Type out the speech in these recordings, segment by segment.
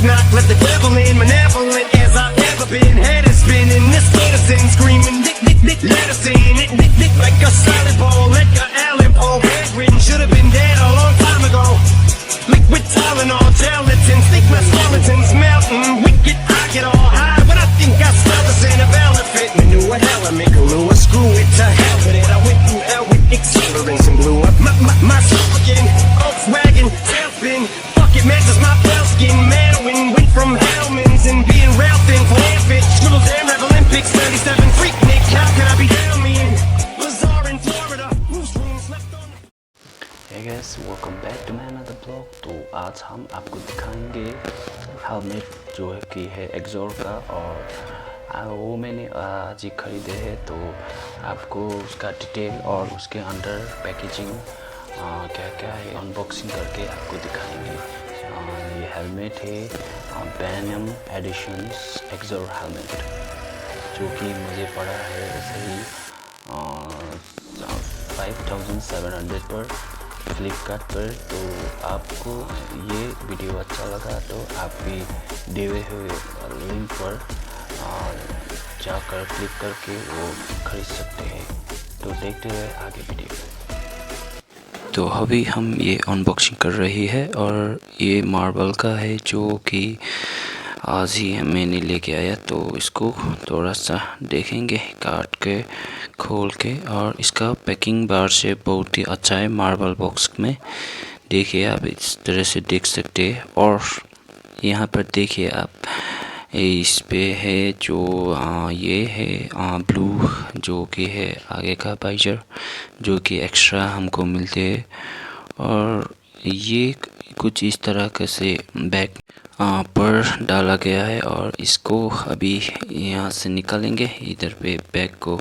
knock, let the devil in, malevolent as I've ever been. Head is spinning, this medicine screaming, dick, dick, dick, let us in it, dick, dick, like a solid ball, like a Allen Paul. Bedridden, should have been dead a long time ago. Liquid Tylenol, gelatins, think my skeletons melting. Wicked, I get all high, but I think I smell the scent of elephant. Manure, hell, I make a lure, screw it to hell with it. I went through hell with accelerants and blew up myself again. Volkswagen, tailspin, fuck it, matches my pale skin. Manowin, went from Hellman's and being rail thin for airfit. Scribble damn Rev Olympics, 37 freak Nick, how could I be down me in Lazar in Florida? Whose rooms left on? Hey guys, welcome back to my another blog। तो आज हम आपको दिखाएंगे helmet जो है कि है AXOR का, और वो मैंने आज ही खरीदे है। तो आपको उसका डिटेल और उसके अंदर पैकेजिंग क्या क्या है अनबॉक्सिंग करके आपको दिखाएंगे। ये हेलमेट है Venom एडिशंस AXOR हेलमेट, जो कि मुझे पड़ा है सही 5700 पर फ्लिपकार्ट पर। तो आपको ये वीडियो अच्छा लगा तो आप भी दिए हुए लिंक पर जाकर क्लिक करके वो खरीद सकते हैं। तो देखते हुए आगे वीडियो। तो अभी हम ये अनबॉक्सिंग कर रही है, और ये मार्बल का है जो कि आज ही मैंने लेके आया। तो इसको थोड़ा सा देखेंगे काट के खोल के, और इसका पैकिंग बाहर से बहुत ही अच्छा है। मार्बल बॉक्स में देखिए आप इस तरह से देख सकते हैं, और यहाँ पर देखिए आप इस पे है जो ये है ब्लू जो कि है आगे का वाइजर, जो कि एक्स्ट्रा हमको मिलते हैं। और ये कुछ इस तरह का से बैग पर डाला गया है, और इसको अभी यहाँ से निकालेंगे। इधर पे बैग को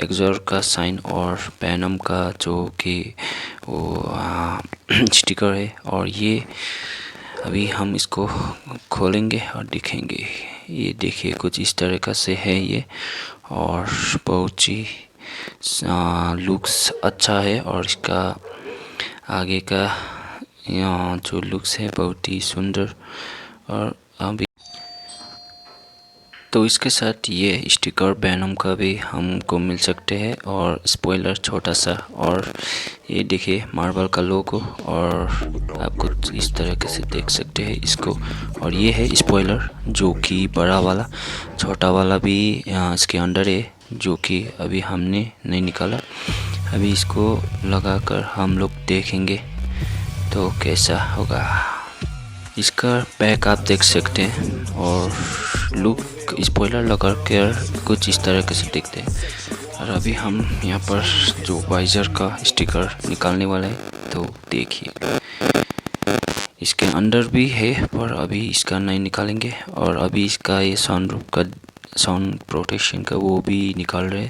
AXOR का साइन और Venom का जो कि वो स्टिकर है, और ये अभी हम इसको खोलेंगे और दिखेंगे। ये देखिए कुछ इस तरह से है ये, और बहुत ही लुक्स अच्छा है, और इसका आगे का जो लुक्स है बहुत ही सुंदर। और अभी तो इसके साथ ये स्टिकर Venom का भी हमको मिल सकते हैं, और स्पॉइलर छोटा सा, और ये देखिए मार्बल का लोगो, और आप कुछ इस तरह से देख सकते हैं इसको। और ये है स्पॉइलर जो कि बड़ा वाला, छोटा वाला भी इसके अंदर है, जो कि अभी हमने नहीं निकाला। अभी इसको लगाकर हम लोग देखेंगे तो कैसा होगा। इसका बैक आप देख सकते हैं, और लुक स्पॉइलर लगा कर कुछ इस तरह से दिखते हैं। और अभी हम यहाँ पर जो वाइजर का स्टिकर निकालने वाले हैं, तो देखिए इसके अंदर भी है, पर अभी इसका नहीं निकालेंगे। और अभी इसका ये सनरूफ का साउंड प्रोटेक्शन का वो भी निकाल रहे।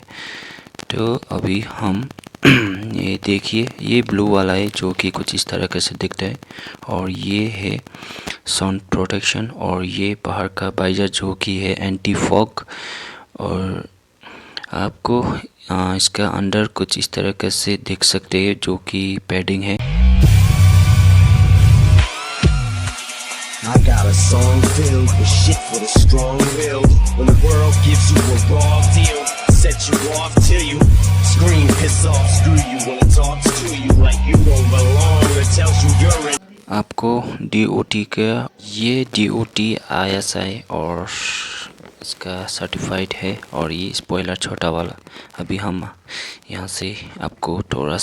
तो अभी हम ये देखिए ये ब्लू वाला है जो कि कुछ इस तरह से दिखता है, और ये है साउंड प्रोटेक्शन, और ये बाहर का वाइजर जो कि है एंटी फॉग। और आपको इसका अंदर कुछ इस तरह से देख सकते हैं जो कि पैडिंग है। I got a song filled with shit for the strong will. When the world gives you a raw deal, set you off till you scream, piss off, screw you when it talks to you like you don't belong. It tells you you're in. आपको DOT का ये DOT ISI और इसका certified है, और ये spoiler छोटा वाला। अभी हम यहाँ से आपको थोड़ा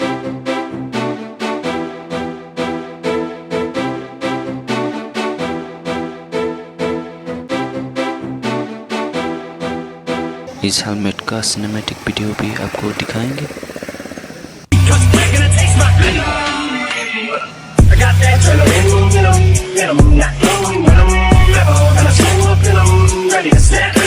इस हेलमेट का सिनेमैटिक वीडियो भी आपको दिखाएंगे। Venom, not Venom, never gonna show up and I'm ready to snap.